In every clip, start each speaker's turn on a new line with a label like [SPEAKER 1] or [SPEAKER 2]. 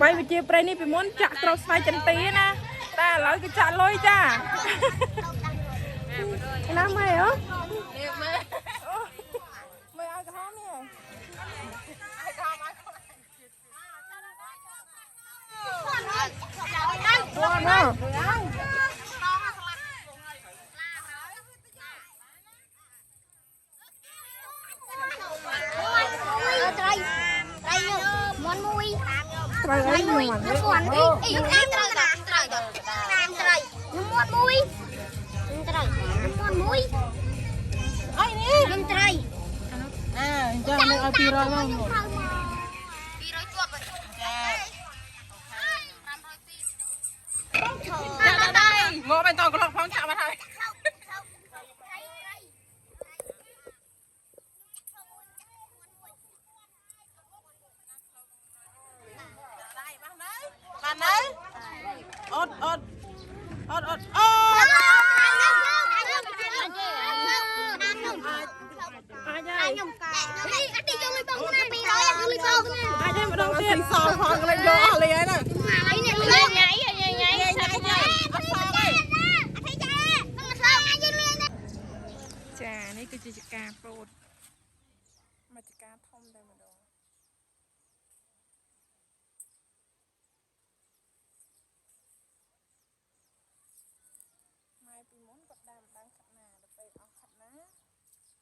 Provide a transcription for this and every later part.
[SPEAKER 1] vậy mà chia pre này bị muốn chặt trâu xoay chân tí nè ta nói cái chặt lôi cha làm mày hả mày ai cái hóm nè con đó trời ơi mùi nó còn ý nó ăn trời ăn trời nó muốn mùi trời nó muốn mùi ơi nè ăn trời à cho nó ăn pi rồi không pi rồi chuột rồi ok đây ngồi bên toàn có lọc phóng chạm vào thầy bạn đấy ốt ốt ốt ốt ốt ai đây mà đâu tiền sò hoàng lên vô liền nè chàนี่คือจิกาโปรดมาจิกาทอมได้มาดองmaiពីមុនគាត់ដាំដាំខាត់ណាដល់ពេលអស់ខាត់ណា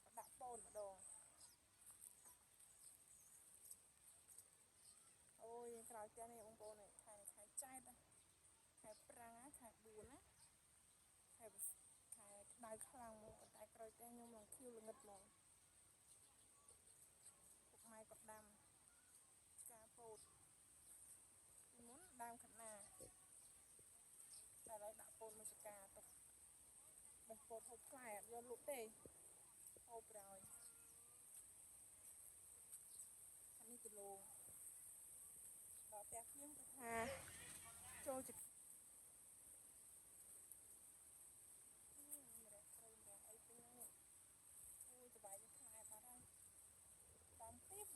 [SPEAKER 1] គាត់ដាក់ពូនម្ដងអូយក្រោយផ្ទះនេះបងប្អូននេះខែចែកខែប្រាំងខែ4ណាខែក្តៅខ្លាំងមកតែក្រោយផ្ទះខ្ញុំឡើងខៀវល្ងឹតហ្មងពុកម៉ែគាត់ដាំឆ្កាពោតពីមុនដាំខាត់ណាតែឥឡូវដាក់ពូនមកឆ្កាទុកបេះពោតហូបផ្លែអត់យកលុកទេហូបប្រហើយអានេះគីឡូដល់ផ្ទះខ្ញុំគឺថាចូលចិត្ត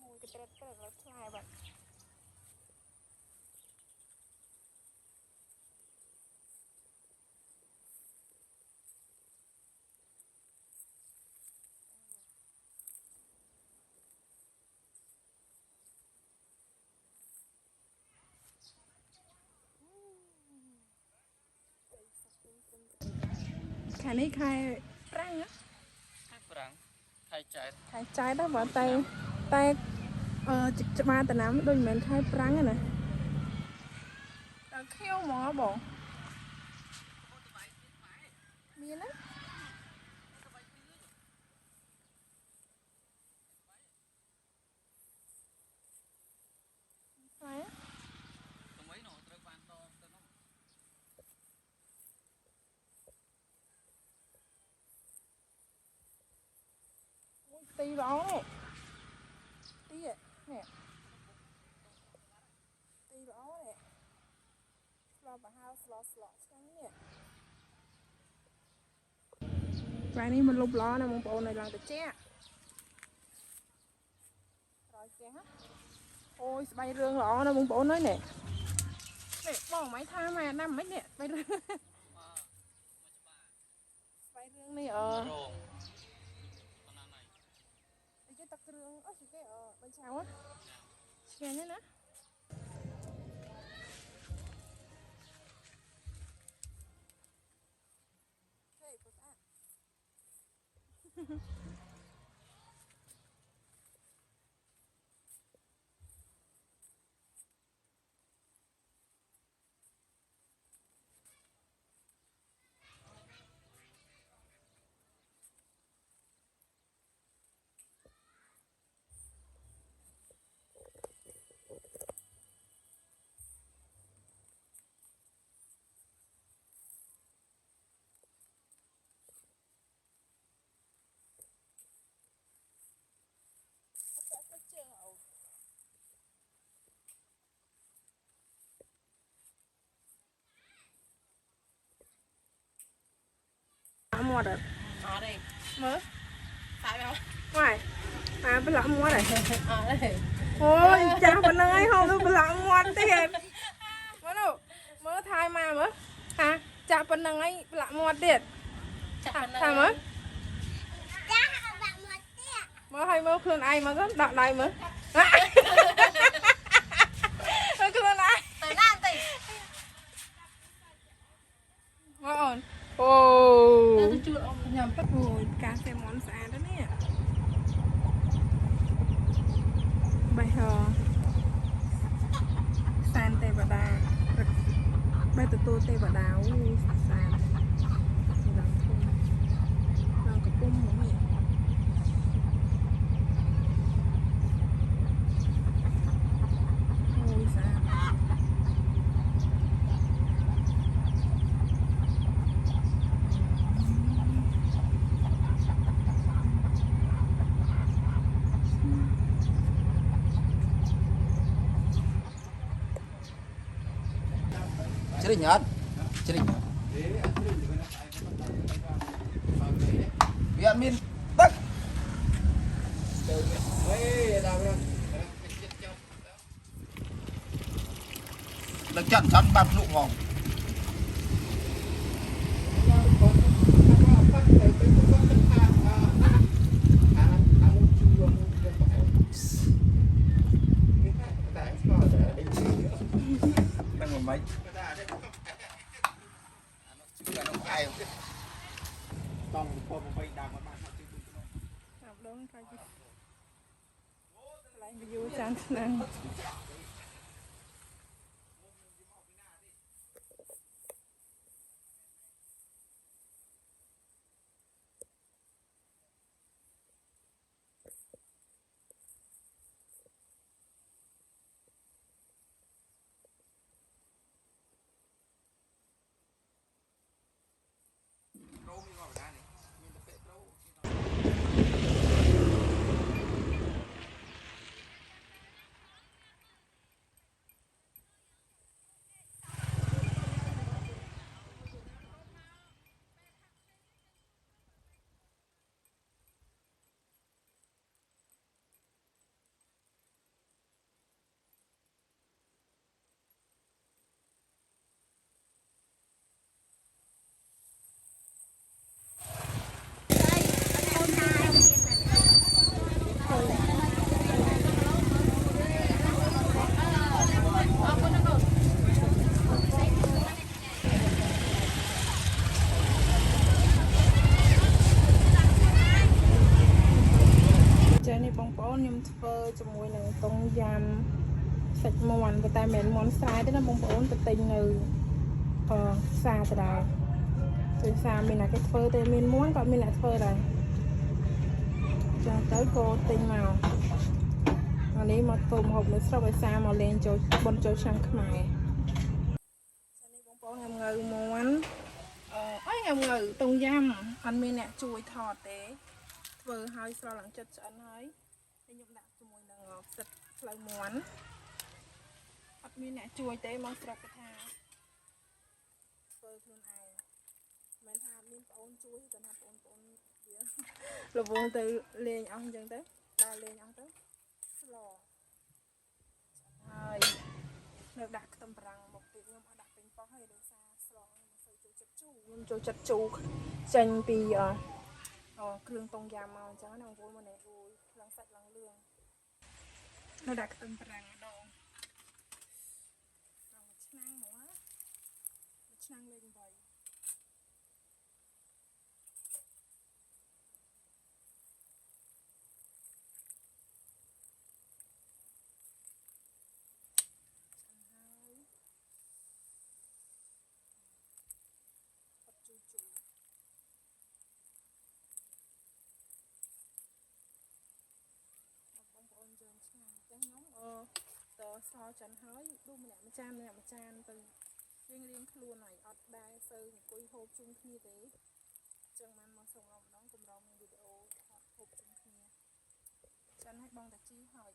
[SPEAKER 1] មួយកត្រឹតព្រឹកแล้วឆ្លាយបាត់ខែនេះខែប្រាំងខែប្រាំងខែចែកដែរបើតែច្បារតំណាំដូចមិនមែនខែប្រាំងទេណាដល់ខៀវហ្មងបងមានណាហើយទៅវិញនោះត្រូវបានតទៅនោះអូយទីល្អនេះទីនេះទីល្អនេះស្លោបហៅស្លោឆ្ងាញ់នេះថ្ងៃនេះមិនលុបល្អណាបងប្អូននៅឡើងតិចក្រោយផ្ទះអូយស្បៃរឿងល្អណាបងប្អូនអើយនេះបងមិនថាម៉ែដាំមិននេះស្បៃរឿងនេះទឹកគ្រឿងអូគេបាញ់ឆៅឆ្ងាញ់ណាហេពុស្អាត mua được đây mới phải không ngoài phải lọ mua này ôi chào bạn ơi không tôi lọ mua tiền
[SPEAKER 2] thai mà mới hả chả phần năng ấy lạ một tiệt thà mới mới hay mới khuyên ai mà rất đợt này mới mới khuyên ai mới ổn ồ nhầm bắt ngồi cá xe món xa đó nè bài hờ san tê bà đà bài tụi tôi tê bà đào san lòng cái bông mỗi ngày ôi san
[SPEAKER 3] Cering kan? Cering. Biar min tak. Được chặn chắn bạc lụ hồng. Đang ngồi máy. Tông con một bay đàm mà bạn
[SPEAKER 2] học đúng phải lại video chán năngនេះបងប្អូនខ្ញុំធ្វើជាមួយនឹងតុងយ៉ាំសាច់មាន់ប៉ុន្តែមិនមែនមាន់ស្រែទេណាបងប្អូនទៅទិញនៅផ្សារទៅដែរទៅផ្សារមានអ្នកគេធ្វើទេមានមាន់ក៏មានអ្នកធ្វើដែរចាទៅក៏ទិញមកអានេះមកធ្វើម្ហូបនៅស្រុកឯសាមកលេងចូលបុណ្យចូលឆ្នាំខ្មែរចានេះបងប្អូនខ្ញុំងើមាន់អើយខ្ញុំងើតុងយ៉ាំអត់មានអ្នកជួយថតទេធ្វើឲ្យស្រឡើងចិត្តឆ្អិនហើយខ្ញុំដាក់ជាមួយនឹងផ្សិតផ្លូវមាន់អត់មានអ្នកជួយទេមកស្រុកគេថាធ្វើខ្លួនឯងមិនថាមានប្អូនជួយតែថាប្អូនវារវងទៅលេងអស់អញ្ចឹងទៅដើរលេងអស់ទៅស្លហើយនៅដាក់ខ្ទឹមបារាំងមកទៀតខ្ញុំអត់ដាក់ពេញប៉ោះហើយដោយសារស្លខ្ញុំមិនសូវចូលចិត្តជូរខ្ញុំចូលចិត្តជូរចេញពីគ្រឿងតុងយ៉ាំមកអញ្ចឹងណាបងប្អូនមកនេះអូយឡើងសាច់ឡើងលឿងនៅដាក់ខ្ទឹមបារាំងម្ដងមួយឆ្នាំងមកមួយឆ្នាំងលេខ8តសចិនហើយដួសម្នាក់មួយចានទៅរៀងខ្លួនហើយអត់ដែរទៅអង្គុយហូបជុំគ្នាទេអញ្ចឹងបានមកส่งម្ដងកម្រមានវីដេអូថតហូបជុំគ្នាចិនឲ្យបងតាជីហើយ